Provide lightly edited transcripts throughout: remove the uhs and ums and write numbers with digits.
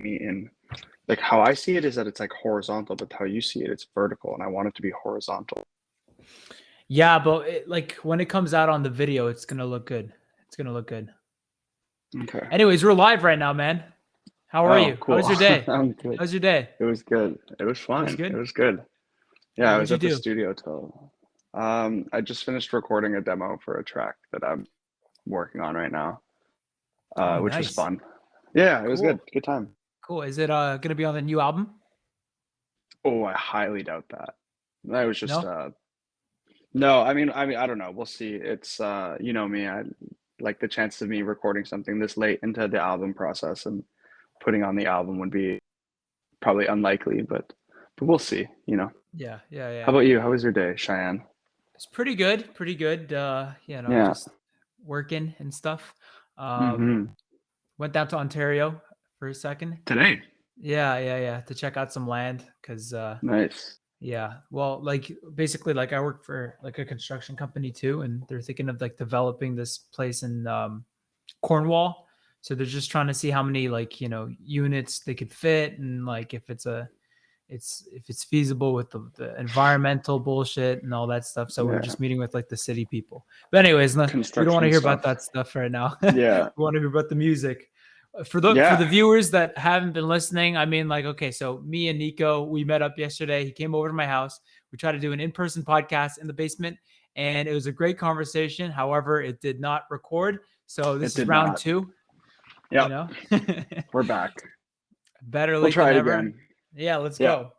me in like how I see it is that it's like horizontal, but how you see it, it's vertical, and I want it to be horizontal. Yeah, but like when it comes out on the video, it's gonna look good. It's gonna look good. Okay. Anyways, we're live right now, man. How are Oh, you? How cool. was your day? I'm good. How's your day? It was good. It was It was fine. It good. was good. Yeah, I What'd was you at the do? studio till I just finished recording a demo for a track that I'm working on right now, Oh, which was nice. fun. Yeah, it was good. Cool. Good time. Cool. Is it gonna be on the new album? Oh, I highly doubt that. That was just No? no, I mean I don't know. We'll see. It's you know me, I like the chance of me recording something this late into the album process and putting on the album would be probably unlikely, but we'll see, you know. Yeah, yeah, How yeah. about you? How was your day, Cheyenne? It's pretty good. Pretty good. Yeah. Just working and stuff. Um, Mm-hmm. went down to Ontario for a second. Today. Yeah, yeah, yeah. To check out some land because Nice. yeah. Well, like basically like I work for like a construction company too, and they're thinking of like developing this place in Cornwall. So they're just trying to see how many like, units they could fit and like if it's feasible with the environmental bullshit and all that stuff. So we're Yeah. just meeting with like the city people. But anyways, no, we don't want to Construction hear about stuff. that stuff right now. Yeah. We want to hear about the music. For the Yeah. viewers that haven't been listening, I mean, like, okay, so me and Nico, we met up yesterday. He came over to my house. We tried to do an in-person podcast in the basement, and it was a great conversation. However, it did not record. So It this is did round not. two, you Yep. know. We're back. Better We'll late try than it never. again. Yeah, let's Yeah, go.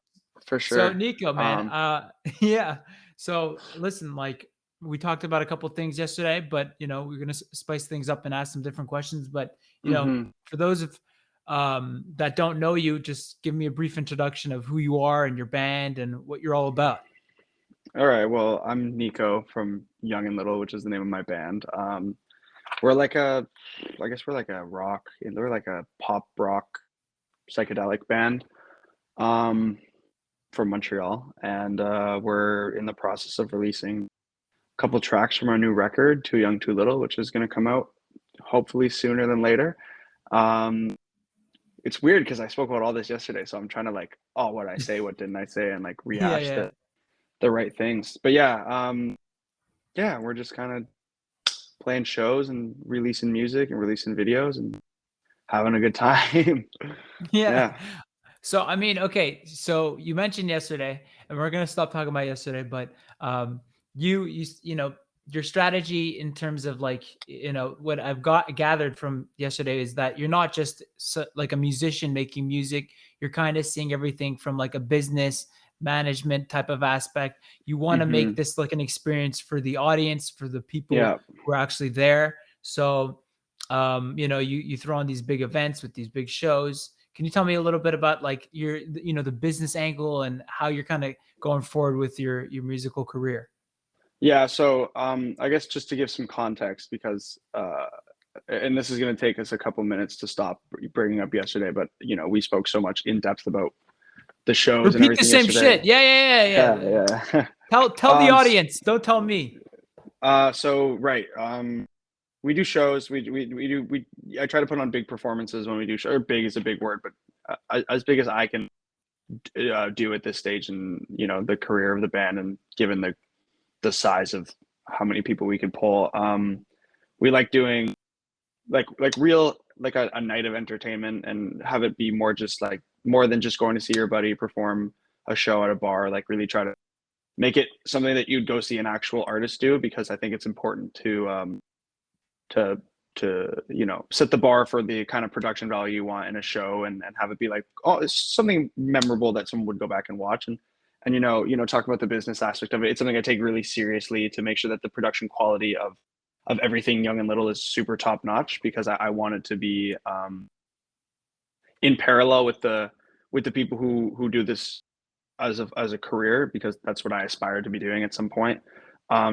for So sure. Nico, man, Um, yeah. So listen, like we talked about a couple of things yesterday, but we're gonna spice things up and ask some different questions. But mhm. for those of that don't know you, just give me a brief introduction of who you are and your band and what you're all about. All right. Well, I'm Nico from Young and Little, which is the name of my band. We're like I guess we're like a rock, we're like a pop rock psychedelic band um, from Montreal, and we're in the process of releasing a couple tracks from our new record, Too Young, Too Little, which is going to come out hopefully sooner than later. Um, it's weird because I spoke about all this yesterday, so I'm trying to like, oh, what I say, what didn't I say, and like Yeah, rehash yeah, the right things. But yeah, yeah, we're just kind of playing shows and releasing music and releasing videos and having a good time. yeah. Yeah. So I mean, okay. So you mentioned yesterday, and we're gonna stop talking about yesterday, but your strategy in terms of like what I've got gathered from yesterday is that you're not just like a musician making music. You're kind of seeing everything from like a business management type of aspect. You want to make Hmm. this like an experience for the audience, for the people Yeah. who are actually there. So you throw on these big events with these big shows. Can you tell me a little bit about like the business angle and how you're kind of going forward with your musical career? Yeah. So, I guess just to give some context, because, and this is going to take us a couple minutes to stop bringing up yesterday, but we spoke so much in depth about the shows and Repeat the everything same yesterday. shit. Yeah, yeah, yeah, yeah. Yeah. Yeah. Tell the um, audience. Don't tell me. so right. We do shows. We do. I try to put on big performances when we do show. Or big is a big word, but as big as I can do at this stage in the career of the band, and given the size of how many people we could pull, we like doing like real like a night of entertainment and have it be more just like more than just going to see your buddy perform a show at a bar. Like really try to make it something that you'd go see an actual artist do, because I think it's important to set the bar for the kind of production value you want in a show, and have it be like, oh, it's something memorable that someone would go back and watch, and talk about the business aspect of it. It's something I take really seriously to make sure that the production quality of everything Young and Little is super top notch, because I want it to be in parallel with the people who do this as a career, because that's what I aspire to be doing at some point.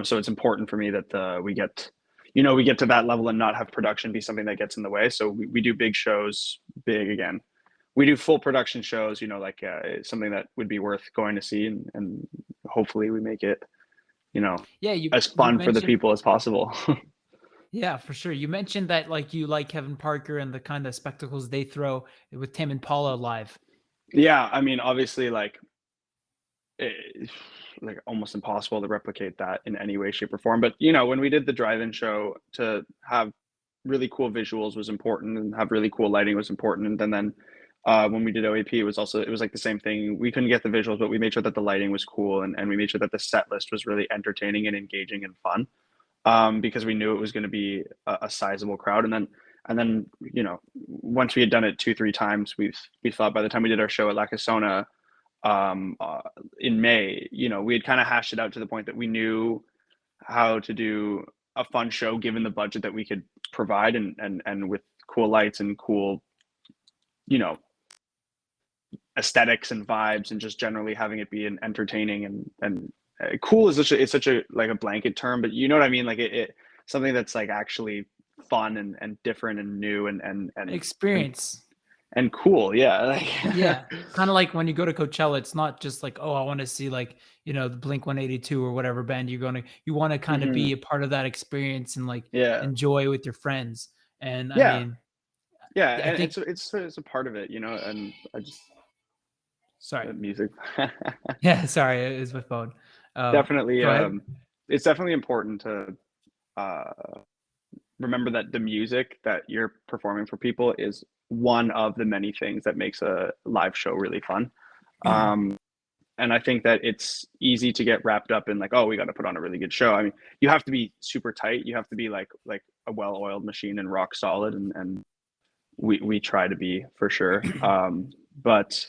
So it's important for me that we get to that level and not have production be something that gets in the way. So we do big shows, big again. We do full production shows, like something that would be worth going to see, and hopefully we make it, Yeah, you as you fun for the mentioned people as possible. Yeah, for sure. You mentioned that like you like Kevin Parker and the kind of spectacles they throw with Tim and Paula live. Yeah, I mean, obviously, it's like almost impossible to replicate that in any way, shape, or form. But when we did the drive-in show, to have really cool visuals was important, and have really cool lighting was important. And then when we did OAP, it was like the same thing. We couldn't get the visuals, but we made sure that the lighting was cool, and we made sure that the set list was really entertaining and engaging and fun, because we knew it was going to be a sizable crowd. And then once we had done it 2 3 times, we thought by the time we did our show at La Casona, um, uh, in May, we had kind of hashed it out to the point that we knew how to do a fun show given the budget that we could provide, and with cool lights and cool, you know, aesthetics and vibes, and just generally having it be an entertaining and cool is such a like a blanket term, but you know what I mean? Like it something that's like actually fun and different and new and Experience. and cool. Yeah. Like, Yeah. Kind of like when you go to Coachella, it's not just like, oh, I want to see like, the Blink 182 or whatever band you want to kind of mhm, be a part of that experience and like yeah. enjoy with your friends. And I Yeah. mean, Yeah, I and think, it's a part of it, and I just sorry. music. Yeah, sorry, it was my phone. Definitely, Go ahead. it's definitely important to uh, remember that the music that you're performing for people is one of the many things that makes a live show really fun. Um, and I think that it's easy to get wrapped up in like, oh, we got to put on a really good show. I mean, you have to be super tight. You have to be like a well-oiled machine and rock solid, and we try to be for sure. But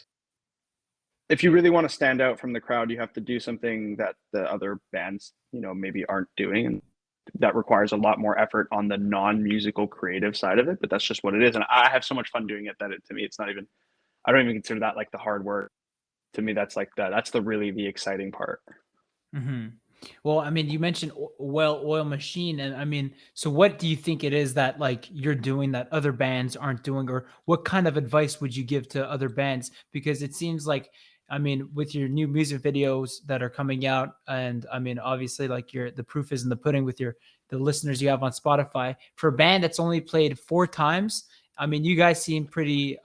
if you really want to stand out from the crowd, you have to do something that the other bands, maybe aren't doing. And that requires a lot more effort on the non-musical creative side of it, but that's just what it is. And I have so much fun doing it that to me, it's not even, I don't even consider that like the hard work. To me, that's like that's the exciting part. hmm Well, I mean, you mentioned oil machine, and I mean, so what do you think it is that like you're doing that other bands aren't doing, or what kind of advice would you give to other bands? Because it seems like, I mean, with your new music videos that are coming out, and I mean, obviously, like the proof is in the pudding with the listeners you have on Spotify. For a band that's only played 4 times, I mean, you guys seem pretty,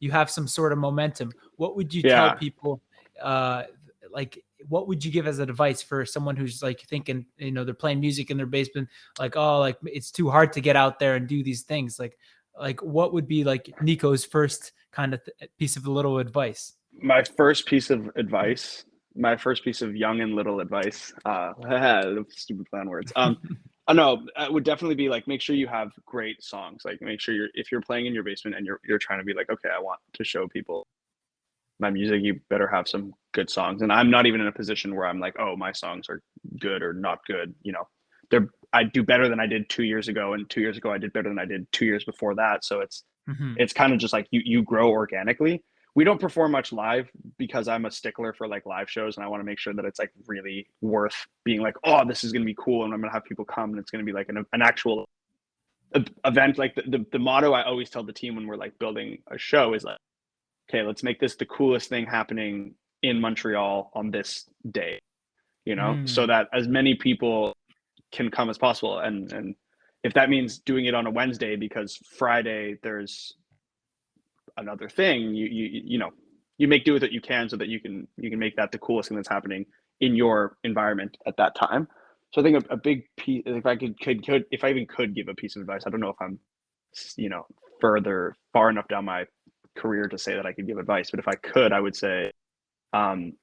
you have some sort of momentum. What would you tell Yeah. people? Uh, like what would you give as advice for someone who's like thinking, they're playing music in their basement, like, oh, like it's too hard to get out there and do these things, like what would be like Nico's first kind of piece of little advice? My first piece of advice, my first piece of young and little advice, stupid plan words. No, it would definitely be like, make sure you have great songs. Like, make sure if you're playing in your basement and you're trying to be like, okay, I want to show people my music, you better have some good songs. And I'm not even in a position where I'm like, oh, my songs are good or not good. I do better than I did 2 years ago, and 2 years ago I did better than I did 2 years before that. So hmm it's kind of just like you grow organically. We don't perform much live because I'm a stickler for like live shows, and I want to make sure that it's like really worth being like, oh, this is going to be cool, and I'm going to have people come, and it's going to be like an actual event. Like the motto I always tell the team when we're like building a show is like, okay, let's make this the coolest thing happening in Montreal on this day, so mm that as many people can come as possible. And if that means doing it on a Wednesday because Friday there's another thing, you make do with what you can, so that you can make that the coolest thing that's happening in your environment at that time. So I think a big piece, if I could if I even could give a piece of advice, I don't know if I'm you know far enough down my career to say that I could give advice, but if I could, I would say, um,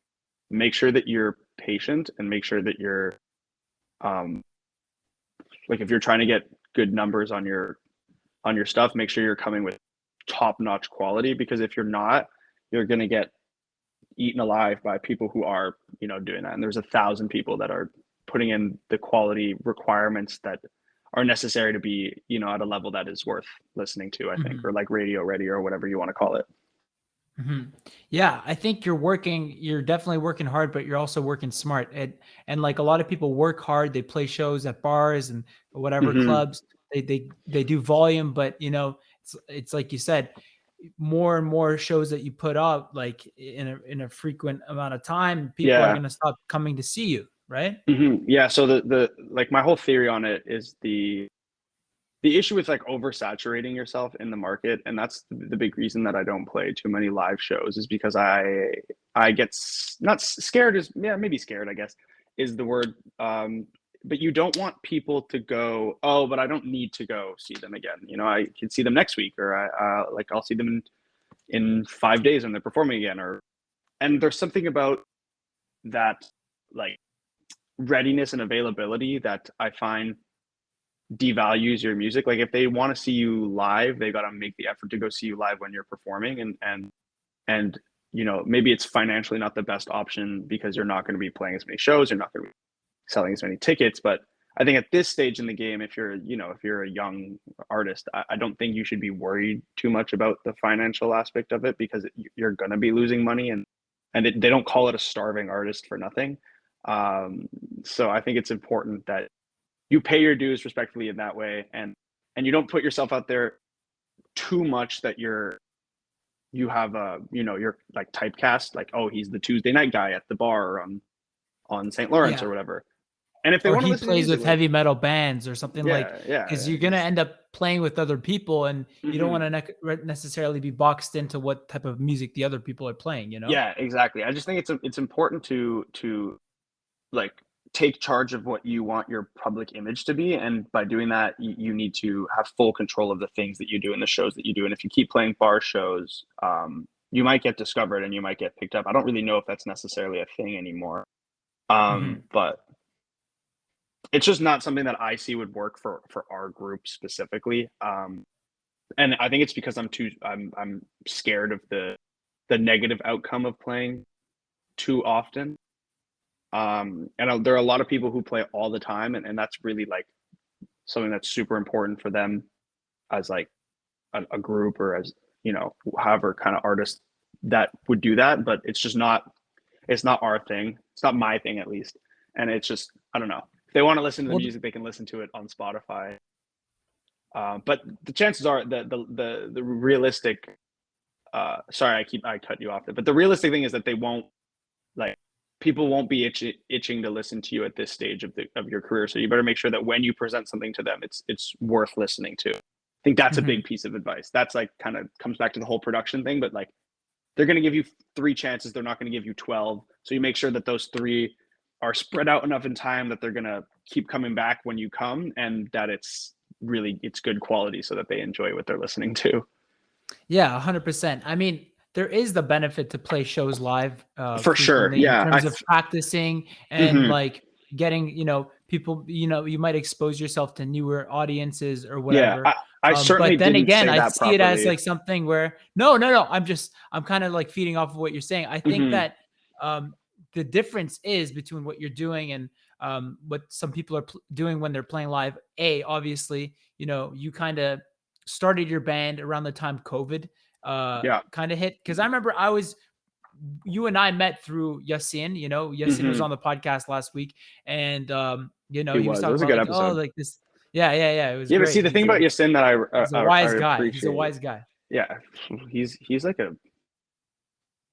make sure that you're patient, and make sure that you're, um, like, if you're trying to get good numbers on your stuff, make sure you're coming with top notch quality, because if you're not, you're going to get eaten alive by people who are, doing that. And there's 1,000 people that are putting in the quality requirements that are necessary to be, at a level that is worth listening to, I think, hmm or like radio ready or whatever you want to call it. hmm Yeah, I think you're definitely working hard, but you're also working smart. And like a lot of people work hard, they play shows at bars and whatever Mm-hmm. clubs, they do volume, but it's like you said, more and more shows that you put up like in a frequent amount of time, people are Yeah. gonna stop coming to see you. right? Yeah. So the like my whole theory on it is the issue with like oversaturating yourself in the market, and that's the big reason that I don't play too many live shows, is because I get not scared, is yeah, maybe scared, I guess is the word. But you don't want people to go, oh, but I don't need to go see them again. You know, I can see them next week, or like I'll see them in 5 days when they're performing again, or and there's something about that like readiness and availability that I find devalues your music. Like if they want to see you live, they got to make the effort to go see you live when you're performing, and you know, maybe it's financially not the best option because you're not going to be playing as many shows, you're not going to be selling as many tickets. But I think at this stage in the game, if you're, you know, if you're a young artist, I don't think you should be worried too much about the financial aspect of it, because you're going to be losing money, and they don't call it a starving artist for nothing. So I think it's important that you pay your dues respectfully in that way, and you don't put yourself out there too much that you have a, you know, you're like typecast, like, oh, he's the Tuesday night guy at the bar on St. Lawrence Yeah. or whatever. And if they Or want to he listen to plays music, with like, heavy metal bands or something, like, because yeah, you're gonna end up playing with other people, and you don't hmm, want to necessarily be boxed into what type of music the other people are playing, you know? yeah, exactly. I just think it's important to like take charge of what you want your public image to be, and by doing that, you need to have full control of the things that you do and the shows that you do. And if you keep playing bar shows, you might get discovered and you might get picked up. I don't really know if that's necessarily a thing anymore, Hmm. but it's just not something that I see would work for our group specifically. And I think it's because I'm scared of the negative outcome of playing too often. And there are a lot of people who play all the time, and that's really like something that's super important for them as like a group, or as, you know, however kind of artist that would do that. But it's not our thing. It's not my thing, at least. And it's just, I don't know. If they want to listen to the Well, music, they can listen to it on Spotify. But the chances are that the realistic, sorry, I cut you off there, but the realistic thing is that they won't, like, people won't be itching to listen to you at this stage of your career. So you better make sure that when you present something to them, it's worth listening to. I think that's a mhm. big piece of advice. That's like kind of comes back to the whole production thing, but like they're going to give you 3 chances. They're not going to give you 12. So you make sure that those 3 are spread out enough in time that they're going to keep coming back when you come, and that it's good quality so that they enjoy what they're listening to. Yeah, 100%. I mean, there is the benefit to play shows live For sure. frequently in Yeah. terms of practicing and Mhm. like getting, people, you might expose yourself to newer audiences or Yeah. whatever. I certainly But then didn't again, say I that see it as properly. like something where no. I'm kind of like feeding off of what you're saying. I think Mhm. that um, the difference is between what you're doing and what some people are doing when they're playing live. Obviously, you kind of started your band around the time COVID Yeah. kind of hit. Because I remember you and I met through Yasin. Yasin was Mhm. on the podcast last week, and He he was was. It talking was a about good like, oh, episode. like this. Yeah. It was Yeah, but see, great. the thing about Yasin that He's a I wise guy. He's a appreciate. wise guy. Yeah, he's like a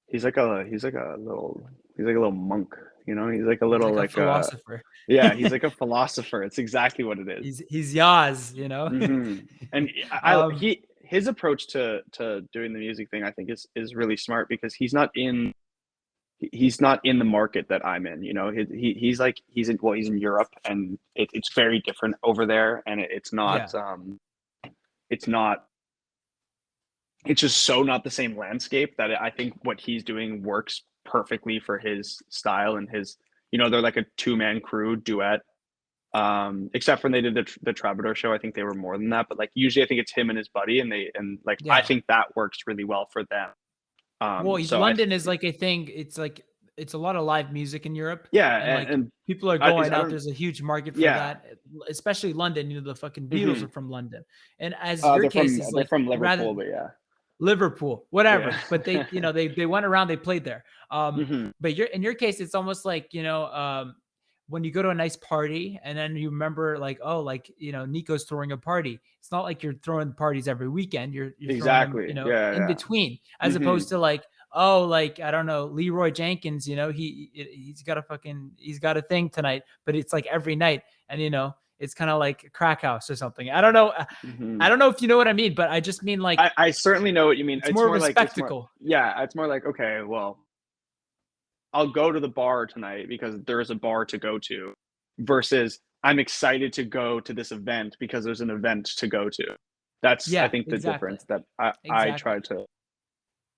he's like a little monk. You know, he's like a He's little like a like philosopher. yeah, he's like a philosopher. It's exactly what it is. He's Yaz. And um, his approach to doing the music thing, I think, is really smart, because he's not in the market that I'm in. You know, he's like he's in Europe, and it's very different over there, and yeah, it's not it's just so not the same landscape, that I think what he's doing works perfectly for his style and his, they're like a two-man crew duet. Except for when they did the Troubadour show, I think they were more than that. But like usually, I think it's him and his buddy, and like I yeah. think that works really well for them. Well, So London is like a thing. It's like it's a lot of live music in Europe, yeah, and like and people are I going out. don't There's a huge market for yeah. that, especially London. The fucking Beatles Hmm. are from London, and as your case is They're like from rather Liverpool, but yeah, Liverpool, yeah. whatever. But they went around, they played there. Hmm. But in your case, it's almost like when you go to a nice party and then you remember like, oh, like Nico's throwing a party. It's not like you're throwing parties every weekend. You're throwing them Exactly. Yeah, in yeah. between, as Hmm. opposed to like oh, like, I don't know, Leroy Jenkins, he's got a thing tonight, but it's like every night. And, it's kind of like a crack house or something. I don't know. I don't know if you know what I mean, but I just mean like, I certainly know what you mean. it's more of a spectacle. It's more like, okay, well, I'll go to the bar tonight because there is a bar to go to, versus I'm excited to go to this event because there's an event to go to. That's, I Yeah, think, the exactly. difference that I try Exactly. to,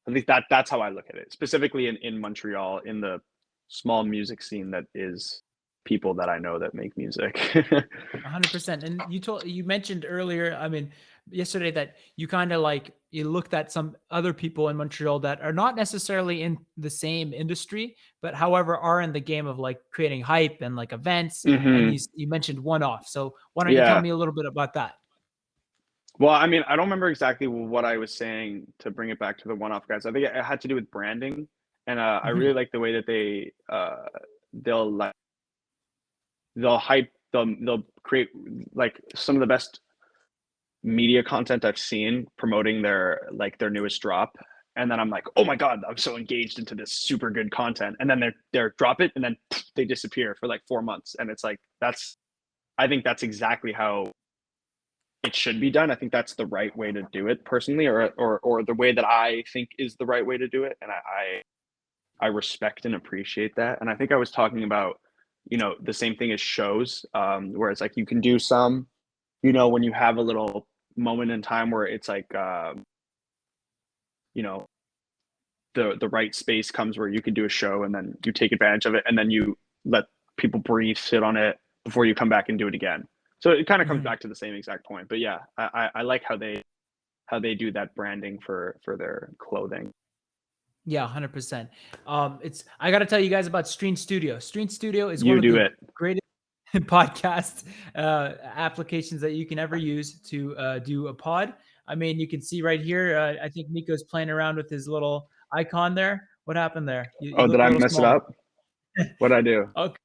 at least that's how I look at it, specifically in Montreal, in the small music scene that is people that I know that make music. 100%. And you mentioned earlier, I mean, yesterday, that you kind of like, you looked at some other people in Montreal that are not necessarily in the same industry, but however are in the game of like creating hype and like events. And Hmm. you mentioned One Off. So why don't you tell Yeah. me a little bit about that? Well, I mean, I don't remember exactly what I was saying to bring it back to the one-off guys. I think it had to do with branding, and I Mhm. really like the way that they'll like they'll create like some of the best media content I've seen promoting their newest drop. And then I'm like, oh my God, I'm so engaged into this super good content. And then they're drop it and then they disappear for like 4 months. And it's like, I think that's exactly how it should be done. I think that's the right way to do it personally, or the way that I think is the right way to do it. And I respect and appreciate that. And I think I was talking about, the same thing as shows, where it's like you can do some, when you have a little moment in time where it's like, you know, the right space comes where you can do a show and then you take advantage of it and then you let people breathe, sit on it before you come back and do it again. So it kind of comes Mhm. back to the same exact point. But yeah, I like how they do that branding for their clothing. Yeah, 100%. I got to tell you guys about Stream Studio. Stream Studio is one You of do the it. greatest podcast applications that you can ever use to do a pod. I mean, you can see right here. I think Nico's playing around with his little icon there. What happened there? You Oh, did look a I little mess it small. up? What'd I do? Okay.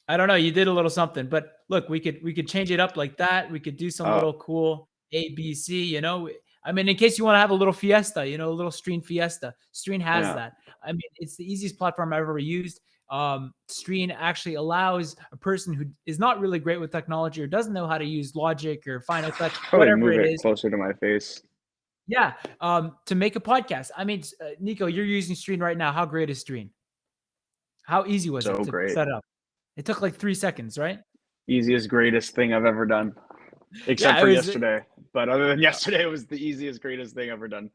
I don't know. You did a little something, but look, we could change it up like that. We could do some Oh, little cool ABC. I mean, in case you want to have a little fiesta, a little Stream fiesta. Stream has yeah. that. I mean, it's the easiest platform I've ever used. Stream actually allows a person who is not really great with technology or doesn't know how to use Logic or Final Cut, Probably whatever move it it is, closer to my face. yeah, to make a podcast. I mean, Nico, you're using Stream right now. How great is Stream? How easy was it So to great. set up? It took like 3 seconds, right? Easiest, greatest thing I've ever done. Except Yeah, it for was. yesterday. But other than yesterday, it was the easiest, greatest thing ever done.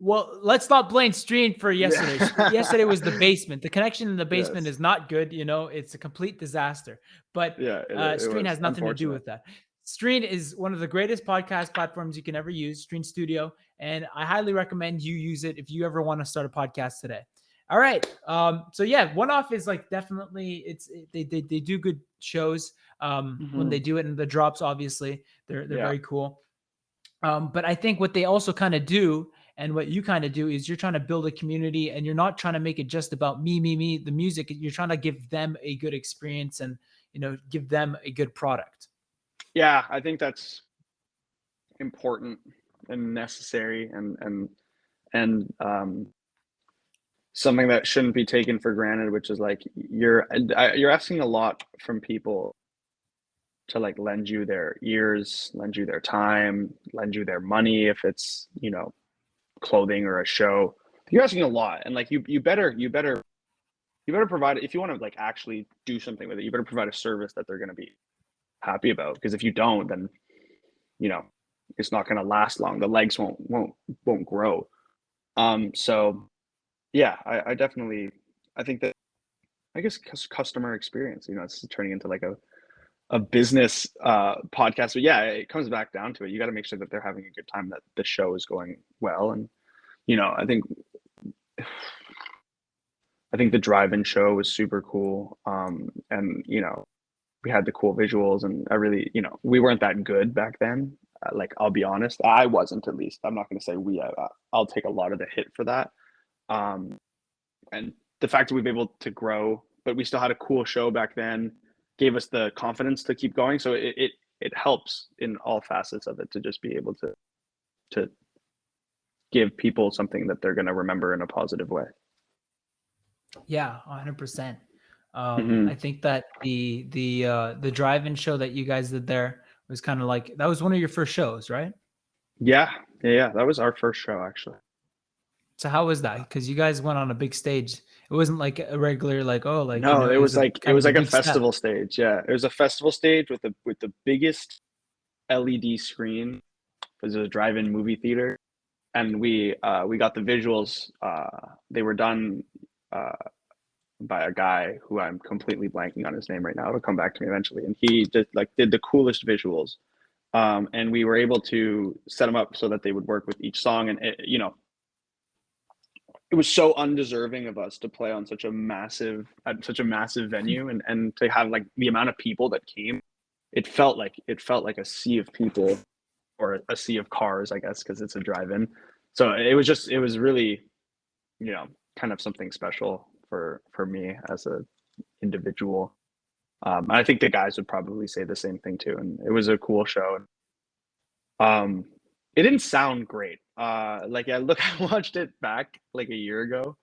Well, let's not blame Stream for yesterday. Yeah. Yesterday was the basement. The connection in the basement Yes. is not good. It's a complete disaster. But Yeah, it Stream was has nothing to do unfortunate. with that. Stream is one of the greatest podcast platforms you can ever use, Stream Studio, and I highly recommend you use it if you ever want to start a podcast today. All right. So yeah, One Off is like definitely they do good shows when Hmm. they do it, and the drops obviously they're Yeah. very cool. But I think what they also kind of do, and what you kind of do, is you're trying to build a community, and you're not trying to make it just about me, the music. You're trying to give them a good experience, and give them a good product. Yeah, I think that's important and necessary, and something that shouldn't be taken for granted, which is like you're asking a lot from people to like lend you their ears, lend you their time, lend you their money if it's, clothing or a show. You're asking a lot, and like you better provide, if you want to like actually do something with it, you better provide a service that they're going to be happy about, because if you don't, then you know it's not going to last long. The legs won't grow. So yeah, I definitely, I think that, I guess, customer experience, it's turning into like a business podcast. But yeah, it comes back down to it. You got to make sure that they're having a good time, that the show is going well. And I think the drive-in show was super cool. And we had the cool visuals, and I really, we weren't that good back then. Like, I'll be honest, I wasn't, at least. I'm not going to say we. I'll take a lot of the hit for that. Um, and the fact that we've been able to grow, but we still had a cool show back then, gave us the confidence to keep going. So it helps in all facets of it to just be able to give people something that they're going to remember in a positive way. Yeah, 100%. Hmm. I think that the drive-in show that you guys did there was kind of like, that was one of your first shows, right? Yeah. That was our first show, actually. So how was that? Because you guys went on a big stage. It wasn't like a regular, like, oh, like, No, it was a it kind was of a like a big step. festival stage. Yeah, it was a festival stage with the biggest LED screen. It was a drive-in movie theater, and we got the visuals. They were done uh, by a guy who I'm completely blanking on his name right now. It'll come back to me eventually. And he just like did the coolest visuals. And we were able to set them up so that they would work with each song. And it was so undeserving of us to play on such a massive venue, and to have like the amount of people that came. It felt like a sea of people, or a sea of cars, I guess, because it's a drive-in. So it was really, kind of something special for me as a individual. I think the guys would probably say the same thing too. And it was a cool show. Um, it didn't sound great. Like I watched it back like a year ago,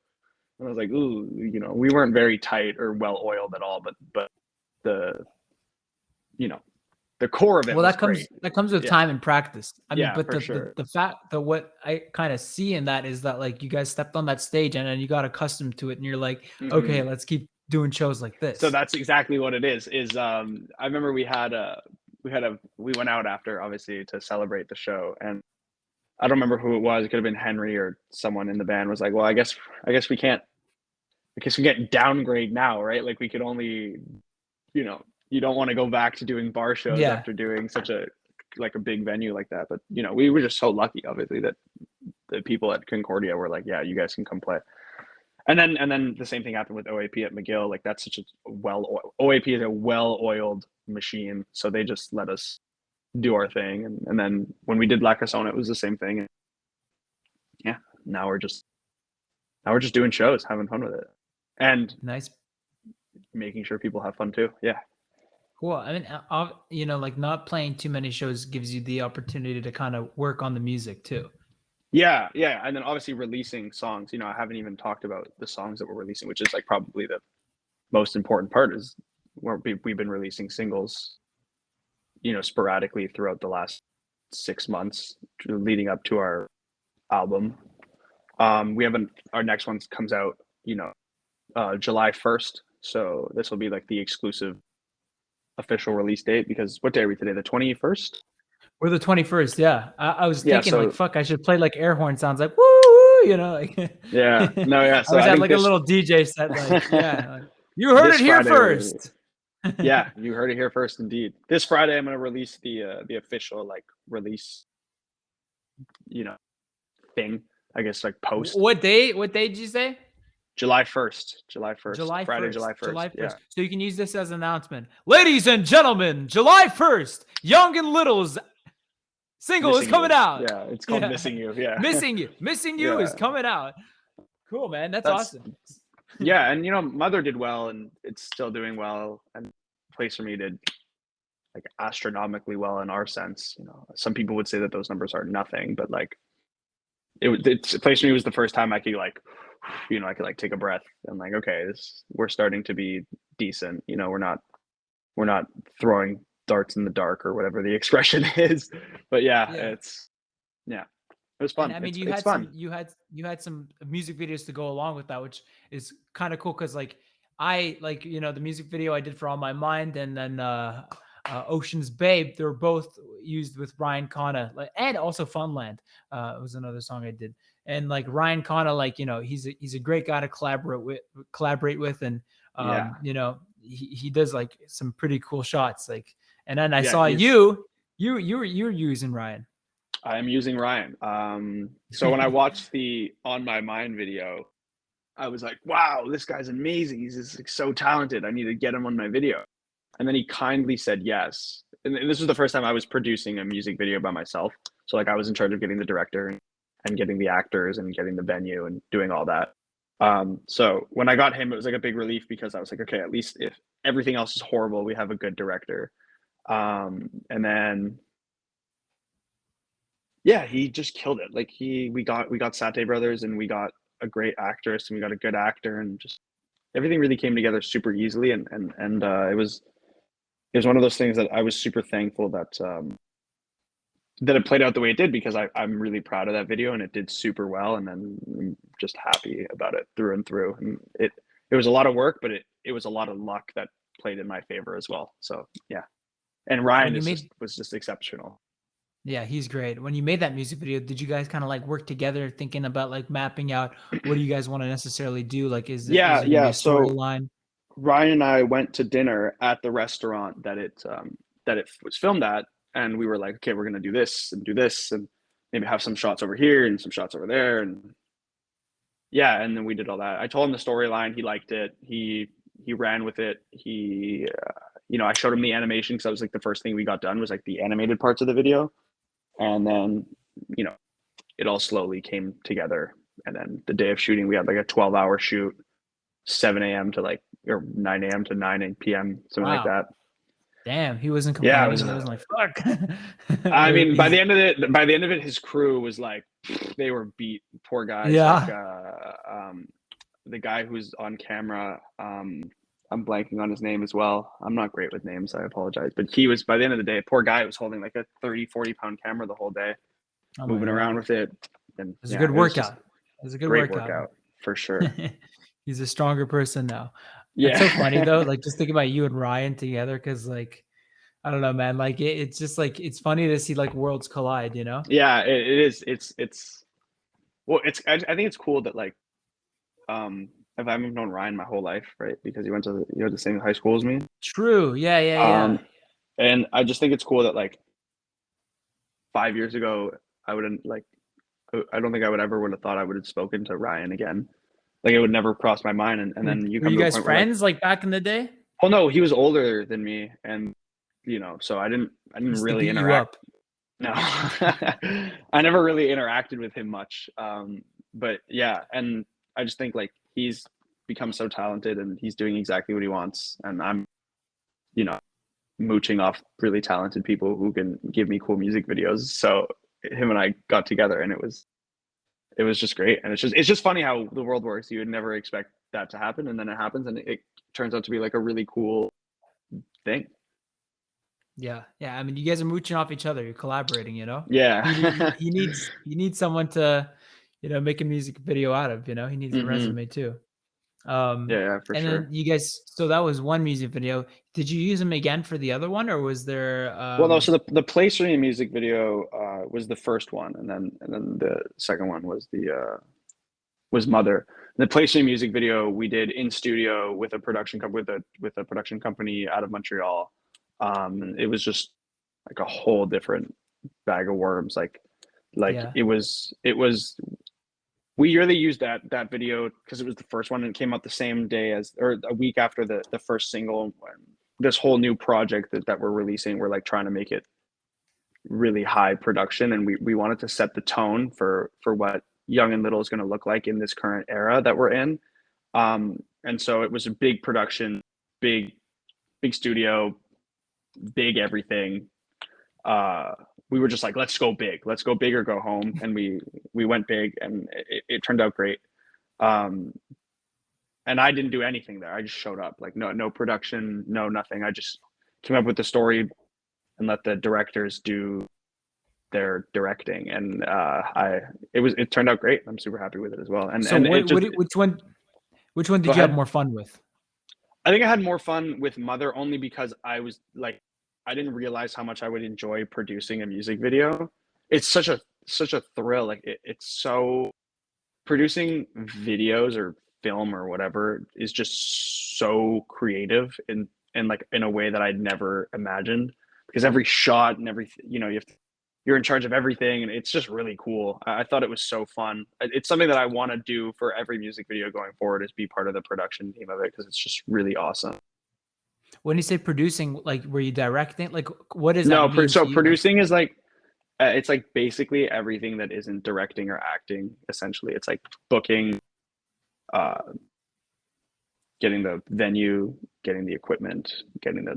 and I was like, ooh, we weren't very tight or well oiled at all. But the you know the core of it Well, was great. that comes with Yeah, time and practice. I mean, yeah, but for sure. the fact that what I kind of see in that is that like you guys stepped on that stage and then you got accustomed to it and you're like, okay, Hmm. let's keep doing shows like So this. that's exactly what it is. I remember we went out after, obviously, to celebrate the show, and I don't remember who it was. It could have been Henry or someone in the band was like, well, I guess we can't. I guess we can't downgrade now, right? Like we could only, you don't want to go back to doing bar shows Yeah. after doing such a big venue like that. But we were just so lucky, obviously, that the people at Concordia were like, yeah, you guys can come play. And then the same thing happened with OAP at McGill. Like that's such a OAP is a well-oiled machine, so they just let us do our thing. And then when we did La Casona, it was the same thing. And yeah, now we're just now we're just doing shows, having fun with it, and Nice. making sure people have fun too. Yeah. Cool. I mean, like not playing too many shows gives you the opportunity to kind of work on the music too. Yeah. And then obviously releasing songs. I haven't even talked about the songs that we're releasing, which is like probably the most important part, is where we've been releasing singles, sporadically throughout the last 6 months leading up to our album. We haven't, our next one comes out, July 1st. So this will be like the exclusive official release date, because what day are we today? The 21st? We're the 21st. Yeah. I was Yeah. thinking like, So fuck, I should play like air horn sounds like, woo, like, yeah, no, yeah. I So wish I I had think like a little DJ set. Like, yeah. Like, you heard this it here Friday we're, first. yeah, you heard it here first, indeed. This Friday I'm going to release the official like release, you know, thing, I guess, like post. What day? What day did you say? July 1st. July 1st. July Friday, 1st. July 1st. July Yeah. 1st. So you can use this as an announcement. Ladies and gentlemen, July 1st, Young and Little's single is Missing coming You. out. Yeah, it's called Yeah. Missing You. Yeah. Missing You. Missing You Yeah. is coming out. Cool, man. That's That's awesome. yeah, and Mother did well, and it's still doing well, and Place for Me did like astronomically well in our sense. Some people would say that those numbers are nothing, but like Place for Me was the first time I could like, I could like take a breath and like, okay, we're starting to be decent. We're not throwing darts in the dark, or whatever the expression is. But yeah, Yeah. yeah, it was And fun. I mean, It's fun. you had some music videos to go along with that, which is kind of cool because like I like the music video I did for On My Mind and then Ocean's Babe, they were both used with Ryan Khanna, like, and also Funland. Was another song I did, and like Ryan Khanna, like he's a great guy to collaborate with, and Yeah, he does like some pretty cool shots, like. And then I yeah. saw you were using Ryan. I am using Ryan. So when I watched the On My Mind video, I was like, wow, this guy's amazing. He's just like, so talented. I need to get him on my video. And then he kindly said yes. And this was the first time I was producing a music video by myself. So like I was in charge of getting the director, and getting the actors, and getting the venue, and doing all that. So when I got him, it was like a big relief, because I was like, okay, at least if everything else is horrible, we have a good director. And then Yeah, he just killed it. Like we got Sate brothers, and we got a great actress, and we got a good actor, and just everything really came together super easily. And it was one of those things that I was super thankful that that it played out the way it did, because I'm really proud of that video, and it did super well, and then I'm just happy about it through and through. And it was a lot of work, but it was a lot of luck that played in my favor as well. So yeah. And When Ryan you is made, just exceptional. yeah, he's great. When you made that music video, did you guys kind of like work together, thinking about like mapping out what do you guys want to necessarily do? Like, is Yeah, it gonna be yeah. a So storyline? Ryan and I went to dinner at the restaurant that it was filmed at, and we were like, okay, we're gonna do this, and maybe have some shots over here and some shots over there, and yeah, and then we did all that. I told him the storyline. He liked it. He ran with it. I showed him the animation, because that was like the first thing we got done was like the animated parts of the video, and then you know it all slowly came together. And then the day of shooting, we had like a 12-hour shoot, 7 a.m. to like or 9 a.m. to 9 p.m. something like Wow. that. Damn, he wasn't Yeah, it complaining. was. He wasn't like, fuck. I Or mean, he's, by the end of it, his crew was like, they were beat. Poor guys, like yeah. the guy who's on camera. I'm blanking on his name as well. I'm not great with names. I apologize. But he was, by the end of the day, poor guy was holding like a 30, 40 pound camera the whole day, Oh my moving God. around with it. And It was a yeah, good it was just workout. It was a good great workout. workout for sure. He's a stronger person now. It's so funny Yeah. though. Like just thinking about you and Ryan together, because like I don't know, man. Like it's just like it's funny to see like worlds collide. You know? Yeah, it is. Well, I think it's cool that like, um, if I've known Ryan my whole life, right? Because he went to the same high school as me. True. Yeah. Yeah. Yeah. Um, and I just think it's cool that like 5 years ago, I wouldn't like, I don't think I would have thought I would have spoken to Ryan again. Like it would never cross my mind. And then you Were come you to a guys point where like, friends like back in the day? oh no, he was older than me, and so I didn't Used to really beat you interact. up. No, I never really interacted with him much. But yeah, and I just think like he's become so talented, and he's doing exactly what he wants, and I'm, you know, mooching off really talented people who can give me cool music videos. So him and I got together, and it was just great. And it's just funny how the world works. You would never expect that to happen, and then it happens, and it turns out to be like a really cool thing. Yeah. Yeah. I mean, you guys are mooching off each other. You're collaborating. You know. Yeah. He needs someone to, make a music video out of. He needs a Hmm. resume too. Yeah, for And then sure. you guys, so that was one music video. Did you use them again for the other one, or was there? Well, no. So the Place Me music video was the first one, and then the second one was Mother. The Place Me music video we did in studio with a with a production company out of Montreal. And it was just like a whole different bag of worms. Like Yeah, it was we really used that video because it was the first one, and it came out the same day as, or a week after the first single. This whole new project that we're releasing, we're like trying to make it really high production, and we wanted to set the tone for what Young and Little is going to look like in this current era that we're in. And so it was a big production, big studio, big everything. uh we were just like, let's go big or go home, and we went big, and it turned out great. um and I didn't do anything there. I just showed up, like no production, no nothing. I just came up with the story and let the directors do their directing, and I it turned out great. I'm super happy with it as well. and so and it just which one go did you have ahead. more fun with? I think I had more fun with Mother, only because I was like, I didn't realize how much I would enjoy producing a music video. It's such a thrill. Like it's so, producing videos or film or whatever is just so creative in like in a way that I'd never imagined, because every shot and everything, you're in charge of everything, and it's just really cool. I thought it was so fun. It's something that I want to do for every music video going forward, is be part of the production team of it, because it's just really awesome. When you say producing, like were you directing? Like what does that No, mean so to you? Like, producing is like, it's like basically everything that isn't directing or acting. Essentially, it's like booking, uh, getting the venue, getting the equipment, getting the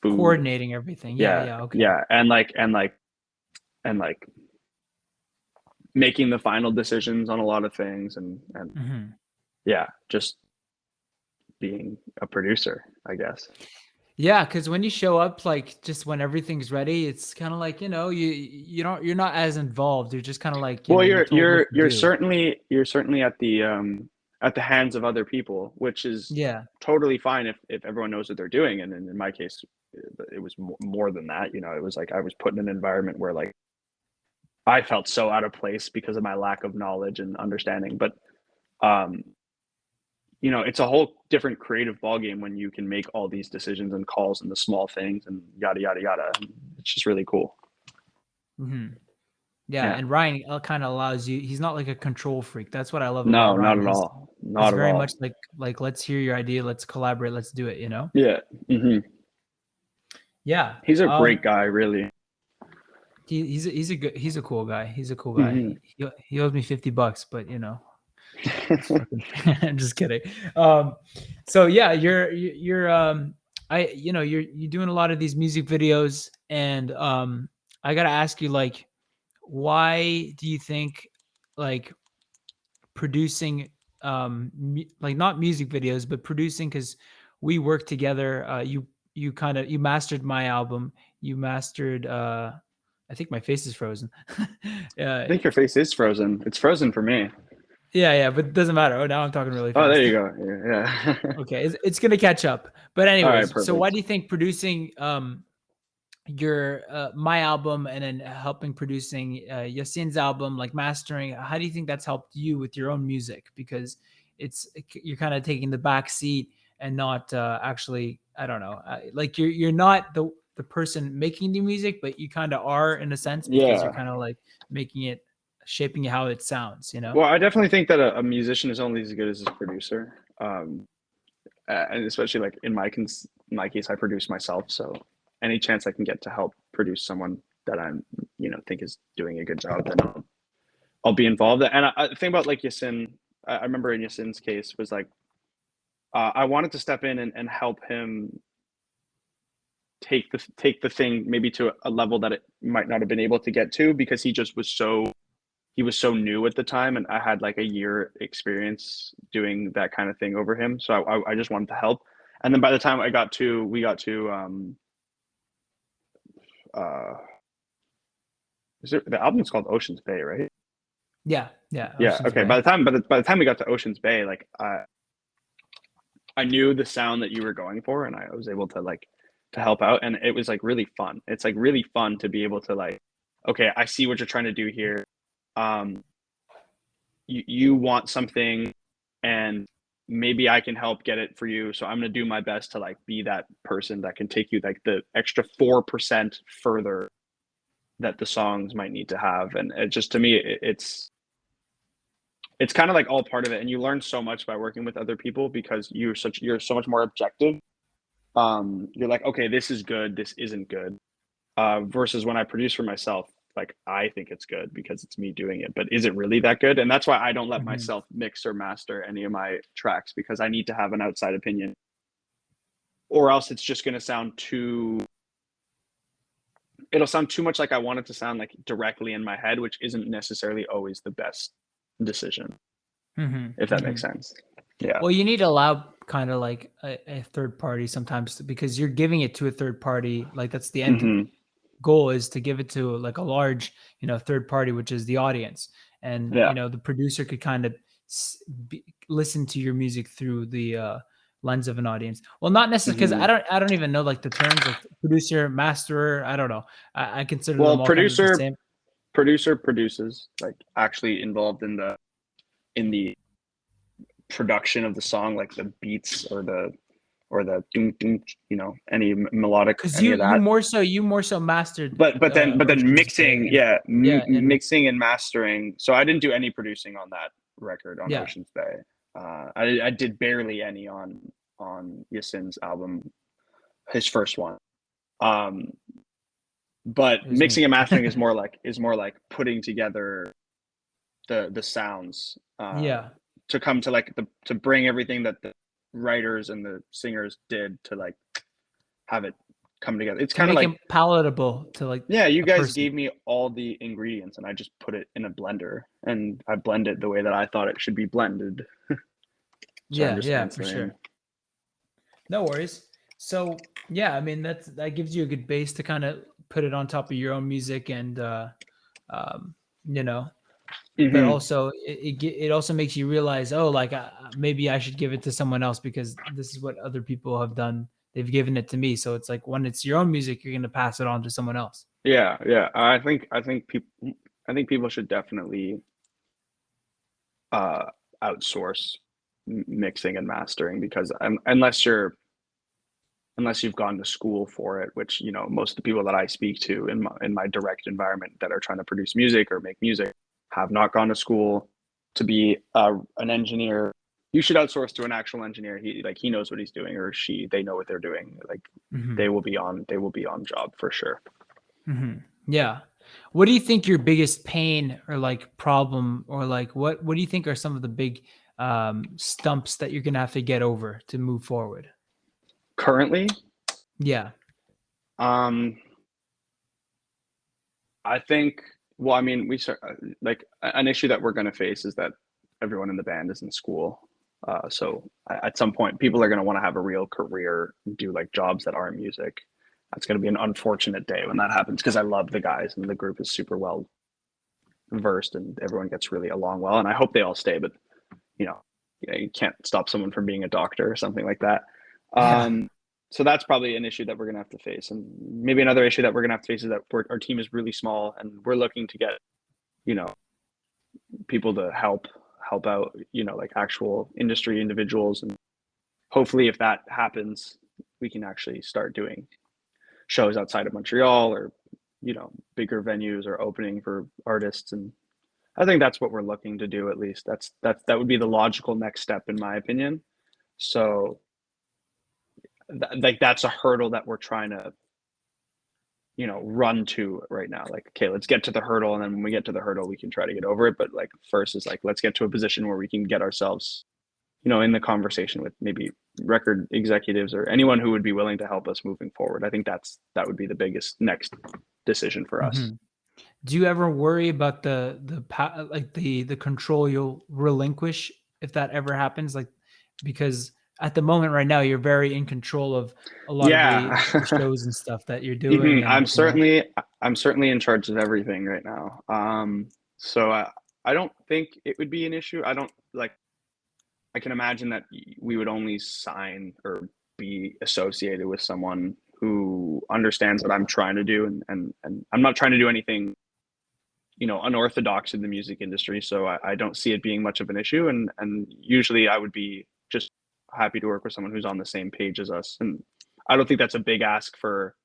food. coordinating everything. Yeah, Yeah, yeah, okay. yeah, and like making the final decisions on a lot of things, and Mhm. yeah, just being a producer, I guess. Yeah, because when you show up, like, just when everything's ready, it's kinda like, you're not as involved. You're just kinda like, Well, you're you're told what you're to you're do. certainly at the hands of other people, which is Yeah. totally fine if everyone knows what they're doing. And in my case, it was more than that. You know, it was like I was put in an environment where like I felt so out of place because of my lack of knowledge and understanding. But um, you know, it's a whole different creative ballgame when you can make all these decisions and calls and the small things and yada yada yada. It's just really cool. Mhm. Yeah, Yeah. and Ryan, kinda allows you he's not like a control freak. That's what I love about No, not Ryan. at He's all. he's Not at very much all. like, "Let's hear your idea, let's collaborate, let's do it," you know? Yeah. Yeah. He's a great guy, really. He's a cool guy. He's a cool guy. Hmm. He owes me $50, but, it's fucking I'm just kidding. Um, so yeah, you're doing a lot of these music videos, and I gotta ask you, like, why do you think, like, producing, like, not music videos, but producing, because we work together. You mastered my album. You mastered. I think my face is frozen. I uh, think your face is frozen. It's frozen for me. yeah, yeah, but it doesn't matter. Oh, now I'm talking really Oh, there fast. you go. Yeah. Yeah. Okay, it's gonna catch up. But All right, anyways, so why perfect. do you think producing your my album, and then helping producing Yasin's album, like mastering, how do you think that's helped you with your own music? Because you're kind of taking the back seat, and not actually, I don't know, like, you're not the person making the music, but you kind of are, in a sense, because you're Yeah. kind of like making it, shaping how it sounds, you know? Well, I definitely think that a musician is only as good as his producer. And especially like in my case, I produce myself. So any chance I can get to help produce someone that I'm, you know, think is doing a good job, then I'll be involved. And I think about like Yasin, I remember in Yasin's case was like, I wanted to step in and help him take the thing maybe to a level that it might not have been able to get to because he was so new at the time, and I had like a year experience doing that kind of thing over him. So I just wanted to help. And then by the time we got to uh the album's called Ocean's Bay, right? Yeah, yeah, Yeah. Ocean's Okay. Bay. By the time we got to Ocean's Bay, like I knew the sound that you were going for, and I was able to like to help out, and it was like really fun. It's like really fun to be able to like, okay, I see what you're trying to do here. Um, you want something, and maybe I can help get it for you. So I'm gonna do my best to like be that person that can take you like the extra 4% further that the songs might need to have. And it just to me, it's kind of like all part of it, and you learn so much by working with other people because you're so much more objective. You're like, okay, this is good, this isn't good. Versus when I produce for myself, like I think it's good because it's me doing it, but is it really that good? And that's why I don't let Mhm. myself mix or master any of my tracks because I need to have an outside opinion, or else it's just going to sound too. It'll sound too much like I want it to sound like directly in my head, which isn't necessarily always the best decision, Mhm. if that makes Mhm. sense. Yeah. Well, you need to allow kind of like a third party sometimes, because you're giving it to a third party. Like, that's the end Hmm. goal, is to give it to like a large, third party, which is the audience. And, Yeah. the producer could kind of listen to your music through the lens of an audience. Well, not necessarily, because Hmm. I don't even know like the terms, like producer, masterer. I don't know. I consider Well, them all kind of the same. producer produces, like actually involved in the production of the song, like the beats or the doom doom, you know, any melodic, Because any of that. you more so mastered But then Ocean's Bay, mixing, and yeah, yeah, and mixing and mastering. So I didn't do any producing on that record on yeah, Ocean's Bay. I did barely any on Yasin's album, his first one. Um, but it was me. mixing and mastering is more like putting together the sounds Yeah. to come to like the to bring everything that the writers and the singers did to like have it come together. It's to kind of make like, it palatable to like yeah, you a guys person. gave me all the ingredients and I just put it in a blender and I blend it the way that I thought it should be blended. So I'm Yeah, just yeah, for answering. sure. No worries. So yeah, I mean that gives you a good base to kind of put it on top of your own music, and um, you know, but Hmm. also it also makes you realize, oh, like maybe I should give it to someone else because this is what other people have done. They've given it to me, so it's like when it's your own music, you're gonna pass it on to someone else. Yeah, yeah. I think people should definitely uh, outsource mixing and mastering because unless you've gone to school for it, which most of the people that I speak to in my direct environment that are trying to produce music or make music have not gone to school to be an engineer. You should outsource to an actual engineer. He knows what he's doing, or they know what they're doing. Like Hmm. they will be on job for sure. Hmm. Yeah. What do you think your biggest pain or like problem, or like what do you think are some of the big stumps that you're gonna have to get over to move forward? Currently, Yeah. um, I think. Well, I mean, we start like an issue that we're going to face is that everyone in the band is in school. So at some point, people are going to want to have a real career, do like jobs that aren't music. That's going to be an unfortunate day when that happens because I love the guys and the group is super well versed and everyone gets really along well. And I hope they all stay, but you know, you can't stop someone from being a doctor or something like that. Yeah. Um, so that's probably an issue that we're going to have to face. And maybe another issue that we're going to have to face is that our team is really small and we're looking to get, you know, people to help out, like actual industry individuals. And hopefully if that happens, we can actually start doing shows outside of Montreal or, bigger venues or opening for artists. And I think that's what we're looking to do. At least that would be the logical next step in my opinion. So like that's a hurdle that we're trying to run to right now. Like, okay, let's get to the hurdle, and then when we get to the hurdle we can try to get over it. But like first is like, let's get to a position where we can get ourselves in the conversation with maybe record executives or anyone who would be willing to help us moving forward. I think that would be the biggest next decision for us. Hmm. Do you ever worry about like the control you'll relinquish if that ever happens? Like, because at the moment right now you're very in control of a lot of Yeah. the shows and stuff that you're doing, and I'm certainly in charge of everything right now. So I don't think it would be an issue. I don't like I can imagine that we would only sign or be associated with someone who understands what I'm trying to do, and I'm not trying to do anything, unorthodox in the music industry. So I don't see it being much of an issue. And usually I would be just happy to work with someone who's on the same page as us. And I don't think that's a big ask for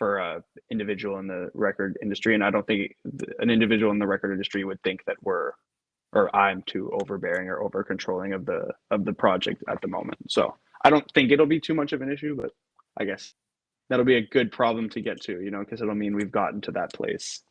a individual in the record industry. And I don't think an individual in the record industry would think that I'm too overbearing or over controlling of the project at the moment. So I don't think it'll be too much of an issue, but I guess that'll be a good problem to get to, because it'll mean we've gotten to that place.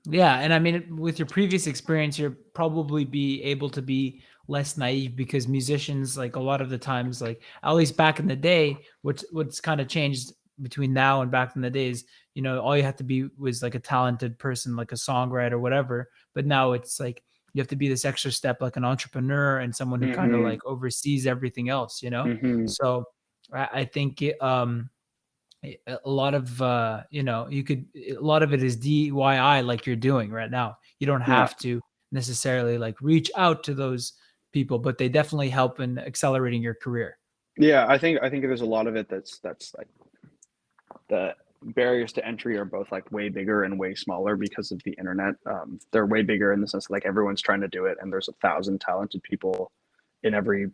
yeah, and I mean, with your previous experience, you're probably be able to be less naive because musicians, like a lot of the times, like at least back in the day, what's kind of changed between now and back in the days, all you have to be was like a talented person, like a songwriter, whatever. But now it's like you have to be this extra step, like an entrepreneur and someone who kind of Hmm. like oversees everything else. Hmm. So I think a lot of you could a lot of it is DIY, like you're doing right now. You don't Yeah. have to necessarily like reach out to those people, but they definitely help in accelerating your career. Yeah. I think there's a lot of it that's like the barriers to entry are both like way bigger and way smaller because of the internet. They're way bigger in the sense that, like, everyone's trying to do it, and there's 1,000 talented people in every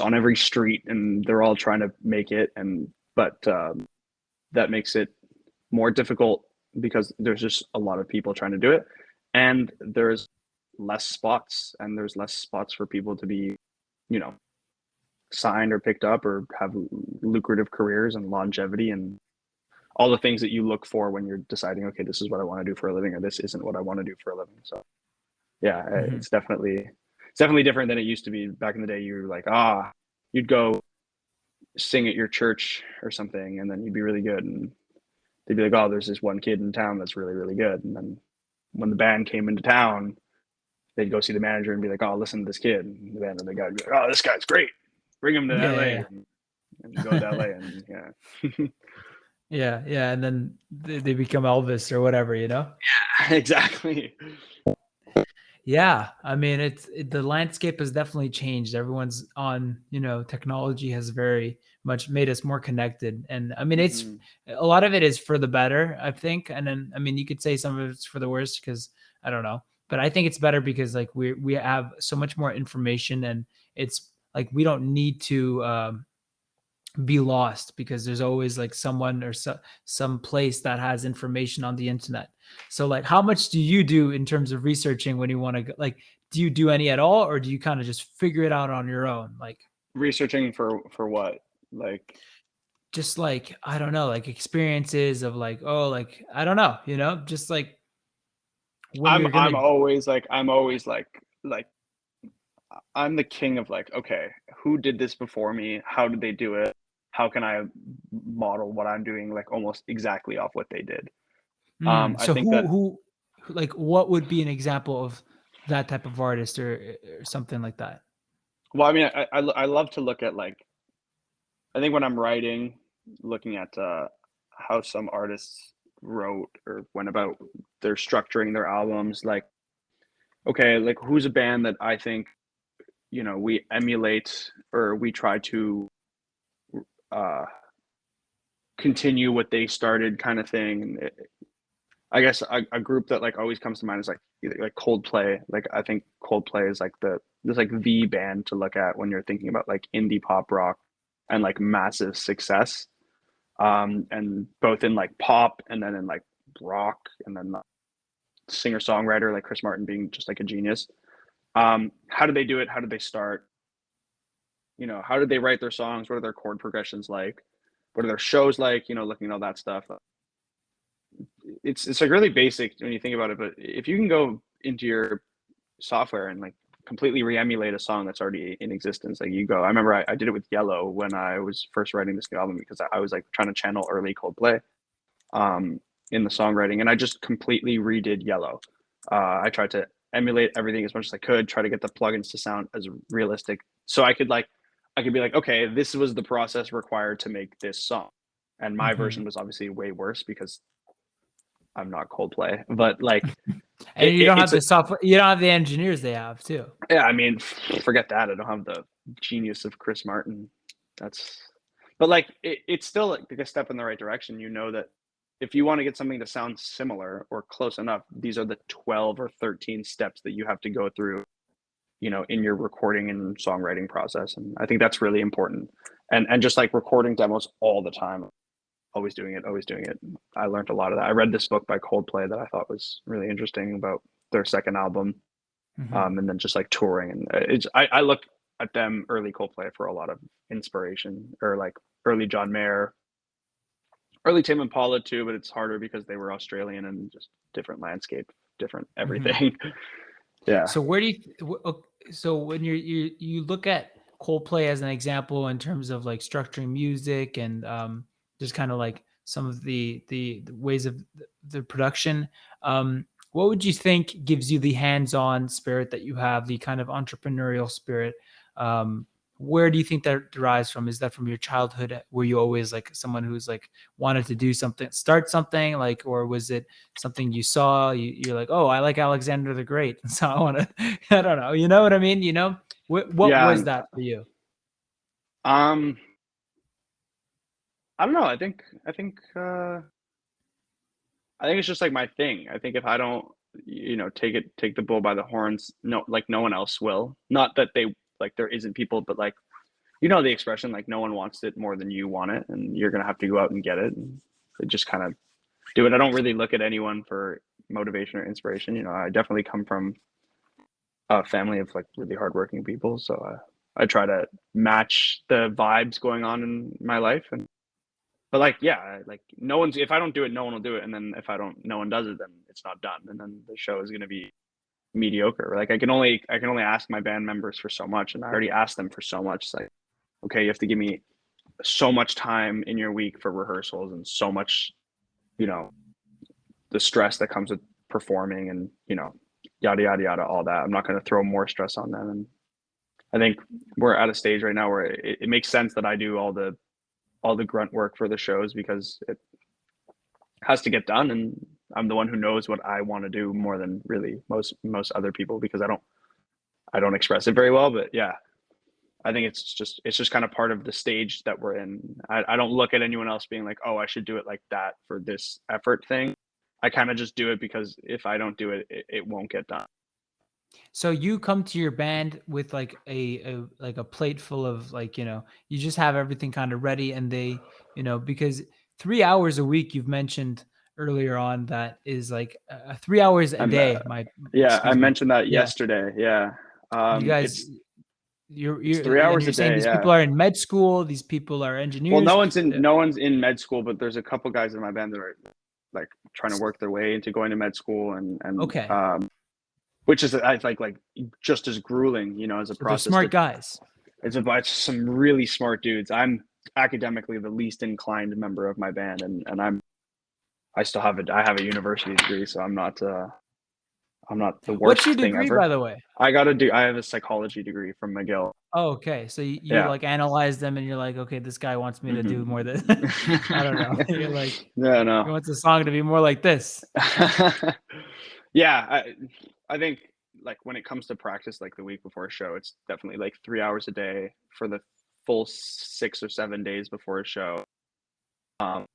on every street, and they're all trying to make it. And but that makes it more difficult because there's just a lot of people trying to do it, and there's less spots for people to be, you know, signed or picked up or have lucrative careers and longevity and all the things that you look for when you're deciding, okay, this is what I want to do for a living, or this isn't what I want to do for a living. So yeah, Mhm. it's definitely different than it used to be back in the day. You were like, you'd go sing at your church or something, and then you'd be really good. And they'd be like, oh, there's this one kid in town that's really, really good. And then when the band came into town, they'd go see the manager and be like, oh, listen to this kid. And the band and the guy would be like, oh, this guy's great. Bring him to Yeah, LA. yeah, And go to LA and yeah. yeah, yeah. And then they become Elvis or whatever, you know? Exactly. Yeah, I mean, the landscape has definitely changed. Everyone's on, technology has very much made us more connected, and I mean, it's Mm-hmm. a lot of it is for the better, I think, and then I mean, you could say some of it's for the worst because I don't know, but I think it's better because like we have so much more information, and it's like we don't need to be lost because there's always like someone or some place that has information on the internet. So like how much do you do in terms of researching when you want to like do you do any at all or do you kind of just figure it out on your own? Like Researching for what? Like just like I don't know, like experiences of like oh like I don't know, just like when I'm you're gonna I'm always like I'm always like I'm the king of like, okay, who did this before me? How did they do it? How can I model what I'm doing like almost exactly off what they did? I So think that like what would be an example of that type of artist or something like that? well, I mean, I love to look at like I think when I'm writing, looking at how some artists wrote or went about their structuring their albums, like okay, like who's a band that I think we emulate or we try to uh, continue what they started, kind of thing. And I guess a group that like always comes to mind is like either like Coldplay. Like I think Coldplay is like the band to look at when you're thinking about like indie pop rock and like massive success. And both in like pop and then in like rock and then singer songwriter like Chris Martin being just like a genius. How did they do it? How did they start? How did they write their songs? What are their chord progressions like? What are their shows like? Looking at all that stuff. It's like really basic when you think about it, but if you can go into your software and like completely re-emulate a song that's already in existence, like you go. I remember I did it with Yellow when I was first writing this new album because I was like trying to channel early Coldplay in the songwriting, and I just completely redid Yellow. I tried to emulate everything as much as I could, try to get the plugins to sound as realistic, so I could be like, okay, this was the process required to make this song, and my Mhm. version was obviously way worse because I'm not Coldplay, but like And you don't have it's a the software, you don't have the engineers they have too. yeah. I mean, forget that. I don't have the genius of Chris Martin. That's but like it's still like a step in the right direction. That if you want to get something to sound similar or close enough, these are the 12 or 13 steps that you have to go through, in your recording and songwriting process. And I think that's really important. And just like recording demos all the time, always doing it, always doing it. I learned a lot of that. I read this book by Coldplay that I thought was really interesting about their second album, Mhm. and then just like touring. And I look at them early Coldplay for a lot of inspiration, or like early John Mayer, early Tame Impala too, but it's harder because they were Australian and just different landscape, different Mhm. everything. Yeah. So where do you so when you look at Coldplay as an example in terms of like structuring music and just kind of like some of the ways of the production, what would you think gives you the hands-on spirit that you have, the kind of entrepreneurial spirit? Um, where do you think that derives from? Is that from your childhood? Were you always like someone who's like wanted to do something, start something, like, or was it something you saw? You're like, oh, I like Alexander the Great, and so I want to. I don't know. You know what I mean? What Yeah. was that for you? Um, I don't know. I think it's just like my thing. I think if I don't, take the bull by the horns, no, like no one else will. Not that they like there isn't people, but like the expression, like no one wants it more than you want it, and you're gonna have to go out and get it. And just kind of do it. I don't really look at anyone for motivation or inspiration. I definitely come from a family of like really hardworking people, so I try to match the vibes going on in my life. And but like yeah, like no one's if I don't do it, no one will do it, and then if I don't, no one does it, then it's not done, and then the show is gonna be mediocre. Like I can only ask my band members for so much, and I already asked them for so much. It's like okay, you have to give me so much time in your week for rehearsals and so much, you know, the stress that comes with performing and, you know, yada, yada, yada, all that. I'm not going to throw more stress on them. And I think we're at a stage right now where it makes sense that I do all the grunt work for the shows because it has to get done. And I'm the one who knows what I want to do more than really most other people because I don't express it very well, but yeah, I think it's just kind of part of the stage that we're in. I don't look at anyone else being like, oh, I should do it like that for this effort thing. I kind of just do it because if I don't do it, it won't get done. So you come to your band with like a plate full of like, you know, you just have everything kind of ready and they, you know, because 3 hours a week you've mentioned earlier on that is like 3 hours a I'm day. Yeah, I Excuse me. mentioned that Yeah. yesterday. Yeah. You guys, It's you're three and hours you're a saying day. these Yeah. people are in med school, these people are Well, engineers. no one's in med school, but there's a couple guys in my band that are like trying to work their way into going to med school and Okay. which is I like just as grueling, you know, as a So they're process. smart guys. It's some really smart dudes. I'm academically the least inclined member of my band, and I have a university degree, so I'm not the What's your worst thing degree, by ever. the way? I have a psychology degree from McGill. Oh, okay. So you Yeah. like analyze them and you're like, okay, this guy wants me to do more than I don't know. Mm-hmm. You're like, Yeah, he no. wants the song to be more like this. Yeah, I think like when it comes to practice, like the week before a show, it's definitely like 3 hours a day for the full 6 or 7 days before a show. 90%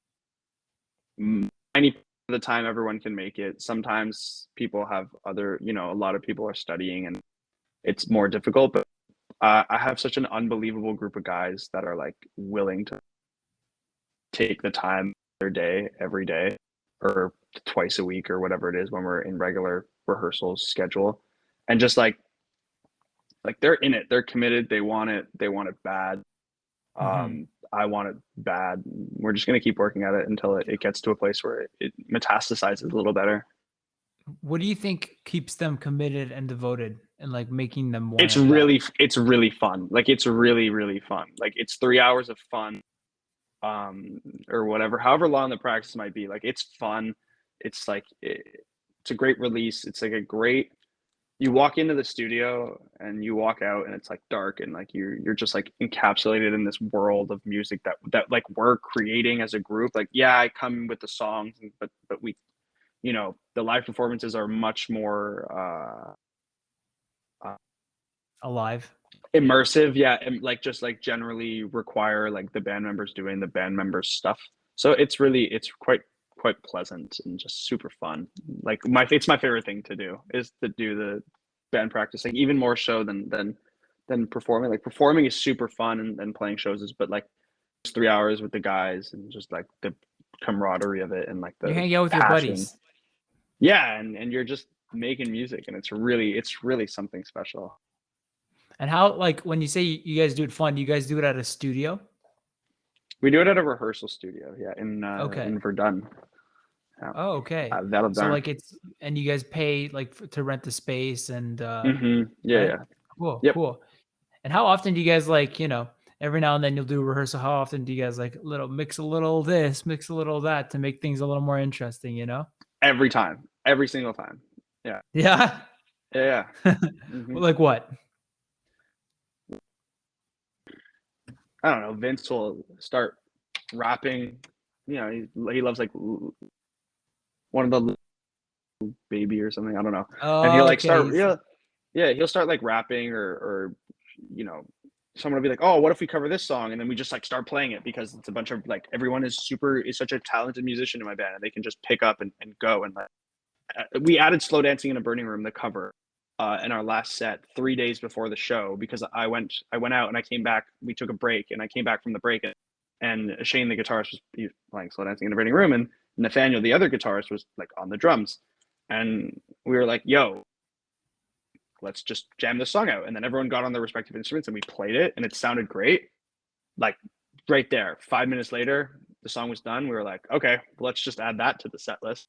of the time, everyone can make it. Sometimes people have other, you know, a lot of people are studying and it's more difficult. But I have such an unbelievable group of guys that are like willing to take the time their day every day or twice a week or whatever it is when we're in regular rehearsals schedule and just like they're in it, they're committed, they want it bad. Mhm. I want it bad. We're just going to keep working at it until it gets to a place where it metastasizes a little better. What do you think keeps them committed and devoted and like making them want it bad? It's really fun. Like it's really fun. Like it's 3 hours of fun, or whatever, however long the practice might be. Like it's fun. It's like it's a great release. It's like a great. You walk into the studio and you walk out and it's like dark and like you're just like encapsulated in this world of music that like we're creating as a group. Like yeah, I come with the songs, but we, you know, the live performances are much more Alive. immersive, yeah, and like just like generally require like the band members doing the band members stuff. So it's quite pleasant and just super fun. Like it's my favorite thing to do is to do the band practice, like even more so than performing. Like performing is super fun and playing shows is, but like just 3 hours with the guys and just like the camaraderie of it and like You the hang out with your passion. buddies. Yeah, and you're just making music and it's really something special. And how like when you say you guys do it fun, you guys do it at a studio? We do it at a rehearsal studio, yeah, Okay. in Verdun. Yeah, Oh, okay. that'll So done. like it's and you guys pay like to rent the space and Yeah, right? yeah, Cool, yep. cool. And how often do you guys like, you know, every now and then you'll do a rehearsal. How often do you guys like mix a little this, mix a little that to make things a little more interesting, you know? Every time, every single time. Yeah, Yeah. yeah, yeah. Well, like what? I don't know. Vince will start rapping. You know, he loves like one of the baby or something. I don't know. And he'll Oh, like okay. start. Yeah, yeah. He'll start like rapping or you know, someone will be like, "Oh, what if we cover this song?" And then we just like start playing it because it's a bunch of like everyone is such a talented musician in my band, and they can just pick up and go. And like, we added "Slow Dancing in a Burning Room," the cover, in our last set 3 days before the show because I went out and I came back. We took a break and I came back from the break and Shane, the guitarist, was playing "Slow Dancing in a Burning Room," and Nathaniel, the other guitarist, was like on the drums, and we were like, "Yo, let's just jam this song out." And then everyone got on their respective instruments and we played it and it sounded great. Like right there, 5 minutes later, the song was done. We were like, okay, let's just add that to the set list.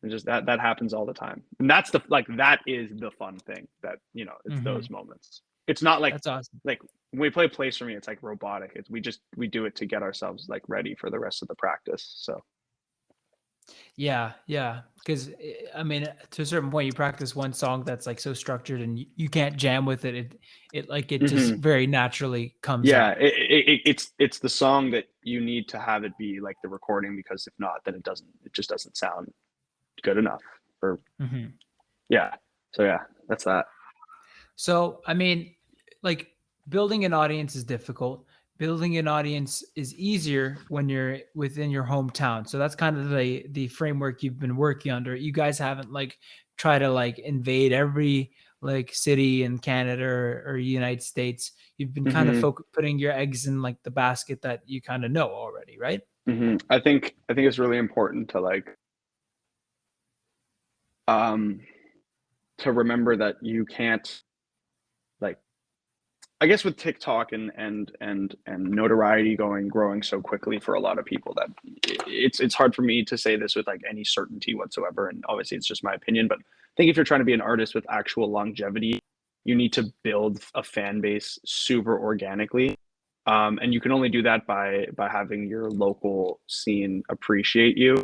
And just that happens all the time. And that's that is the fun thing that, you know, it's Hmm. those moments. It's not That's awesome. like when we play Place For Me, it's like robotic. We do it to get ourselves like ready for the rest of the practice. So Yeah, yeah. Because I mean, to a certain point, you practice one song that's like so structured, and you can't jam with it. It just Mhm. very naturally comes Yeah, out. it's the song that you need to have it be like the recording, because if not, then it just doesn't sound good enough. Or Hmm. yeah, so yeah, that's that. So, I mean, like building an audience is difficult. Building an audience is easier when you're within your hometown. So that's kind of the framework you've been working under. You guys haven't like try to like invade every like city in Canada or United States. You've been kind of Hmm. putting your eggs in like the basket that you kind of know already, right? I think it's really important to like um to remember that you can't, like, I guess with TikTok and notoriety growing so quickly for a lot of people, that it's hard for me to say this with like any certainty whatsoever. And obviously, it's just my opinion. But I think if you're trying to be an artist with actual longevity, you need to build a fan base super organically, and you can only do that by having your local scene appreciate you,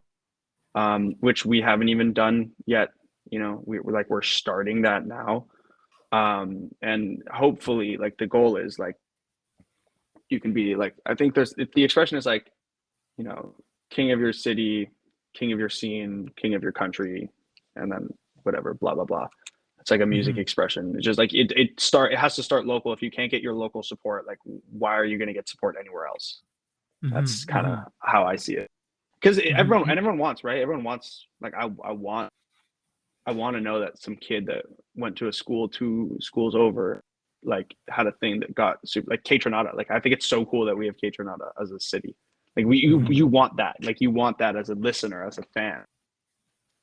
which we haven't even done yet. We're starting that now, and hopefully, like, the goal is like you can be like, I think the expression is like, you know king of your city, king of your scene, king of your country, and then whatever, blah blah blah. It's like a music Hmm. expression. It's just like it has to start local. If you can't get your local support, like, why are you going to get support anywhere else? Hmm. That's kind of Hmm. how I see it, because Hmm. everyone wants, right? Everyone wants, like, I want to know that some kid that went to a school 2 schools over, like, had a thing that got super, like K Tronada. Like, I think it's so cool that we have K Tronada as a city. Like, Hmm. you want that. Like, you want that as a listener, as a fan.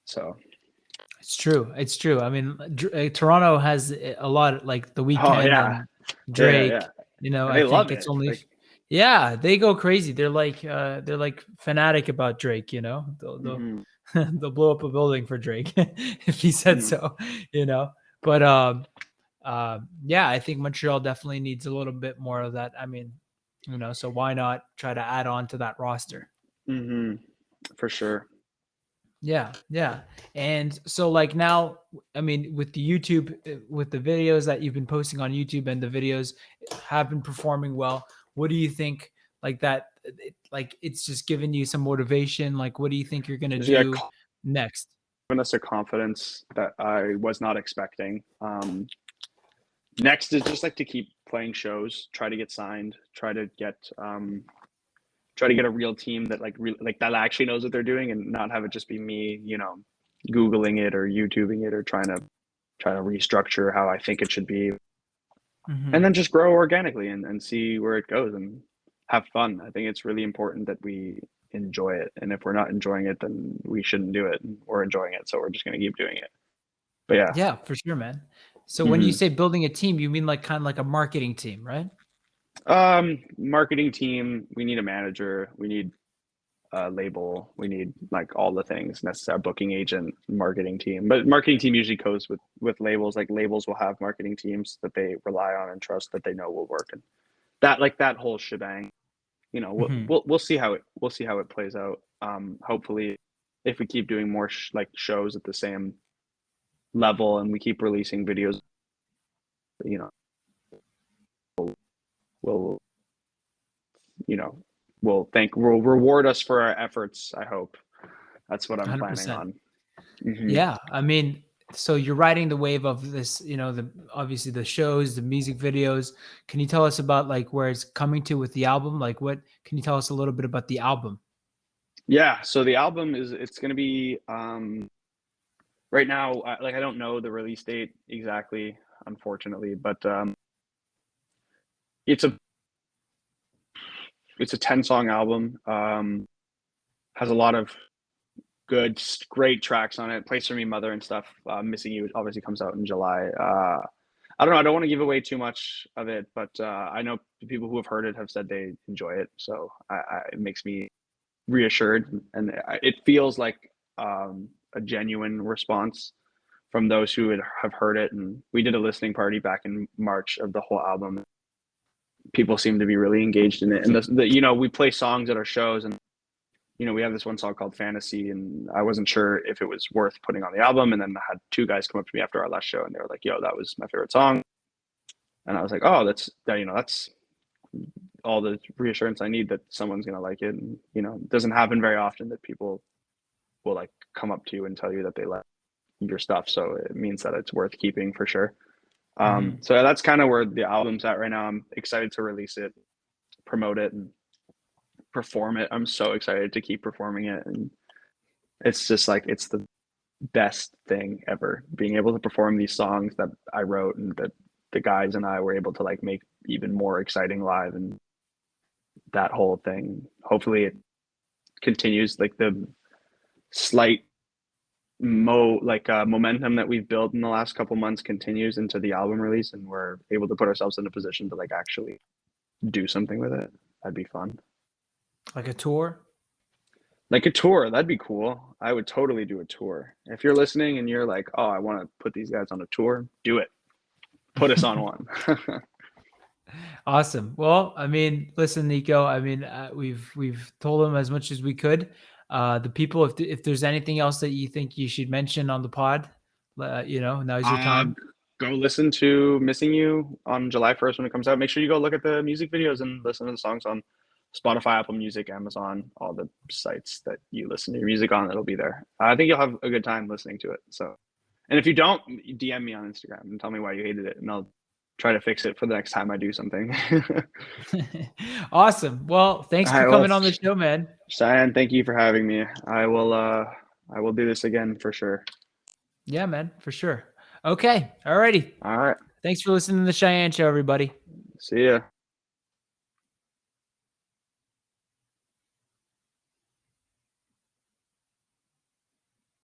So, It's true. It's true. I mean, Toronto has a lot, like The oh Weekend yeah, and yeah. Drake. You know, And I they love think it's it. only, Like, yeah, they go crazy. They're like fanatic about Drake. You know, they'll mhm, they'll blow up a building for Drake if he said mhm. so. You know, but yeah, I think Montreal definitely needs a little bit more of that. I mean, you know, so why not try to add on to that roster? For sure. Yeah, yeah. And so like now, I mean, with the YouTube, with the videos that you've been posting on YouTube and the videos have been performing well, what do you think like that like it's just giving you some motivation? Like what do you think you're going to Just, yeah, do next? giving us a confidence that I was not expecting. Next is just like to keep playing shows, try to get signed, try to get a real team that like that actually knows what they're doing, and not have it just be me, googling it or YouTubing it, or trying to restructure how I think it should be, and Mhm. then just grow organically, and see where it goes, and have fun. I think it's really important that we enjoy it, and if we're not enjoying it, then we shouldn't do it. We're enjoying it, so we're just going to keep doing it. But yeah. Yeah, for sure, man. So when you Hmm. say building a team, you mean like kind of like a marketing team, right? Marketing team. We need a manager. We need label. We need like all the things necessary. Booking agent, marketing team. But marketing team usually goes with labels. Like, labels will have marketing teams that they rely on and trust, that they know will work, and that whole shebang. Mhm. We'll see how it plays out. Hopefully, if we keep doing more like shows at the same level, and we keep releasing videos, you know, will you know will reward us for our efforts. I hope that's what I'm planning 100%. on. Hmm. Yeah, I mean, so you're riding the wave of this, you know, the obviously the shows, the music videos. Can you tell us about like where it's coming to with the album? Like what can you tell us a little bit about the album? Yeah, so the album it's going to be, right now, like, I don't know the release date exactly, unfortunately, but it's a it's a 10-song album. Has a lot of great tracks on it. Place For Me, Mother, and stuff. Missing You obviously comes out in July. I don't know. I don't want to give away too much of it, but I know the people who have heard it have said they enjoy it, so it makes me reassured, and it feels like, a genuine response from those who have heard it. And we did a listening party back in March of the whole album. people seem to be really engaged in it. And you know, we play songs at our shows, and you know, we have this one song called Fantasy, and I wasn't sure if it was worth putting on the album. And then I had two guys come up to me after our last show, and they were like, "Yo, that was my favorite song." And I was like, "Oh, that's you know, that's all the reassurance I need that someone's gonna like it." And you know, it doesn't happen very often that people will like come up to you and tell you that they like your stuff. So it means that it's worth keeping for sure. So that's kind of where the album's at right now. I'm excited to release it, promote it, and perform it. I'm so excited to keep performing it, and it's just like it's the best thing ever being able to perform these songs that I wrote and that the guys and I were able to like make even more exciting live, and that whole thing. Hopefully it continues, like the slight momentum that we've built in the last couple months continues into the album release, and we're able to put ourselves in a position to like actually do something with it. That'd be fun. Like a tour? Like a tour, that'd be cool. I would totally do a tour. If you're listening and you're like, "Oh, I want to put these guys on a tour," do it. Put us on one. Awesome. Well, I mean, listen, Nico, I mean, we've told them as much as we could. The people, if there's anything else that you think you should mention on the pod, you know, now's your time. Go listen to Missing You on July 1st when it comes out. Make sure you go look at the music videos and listen to the songs on Spotify, Apple Music, Amazon, all the sites that you listen to your music on. It'll be there. I think you'll have a good time listening to it. So, and if you don't, DM me on Instagram and tell me why you hated it, and I'll try to fix it for the next time I do something. Awesome. Well, thanks for coming on the show, man. Shayan, thank you for having me. I will do this again for sure. Yeah, man, for sure. Okay. Alrighty. All right. Thanks for listening to the Shayan Show, everybody. See ya.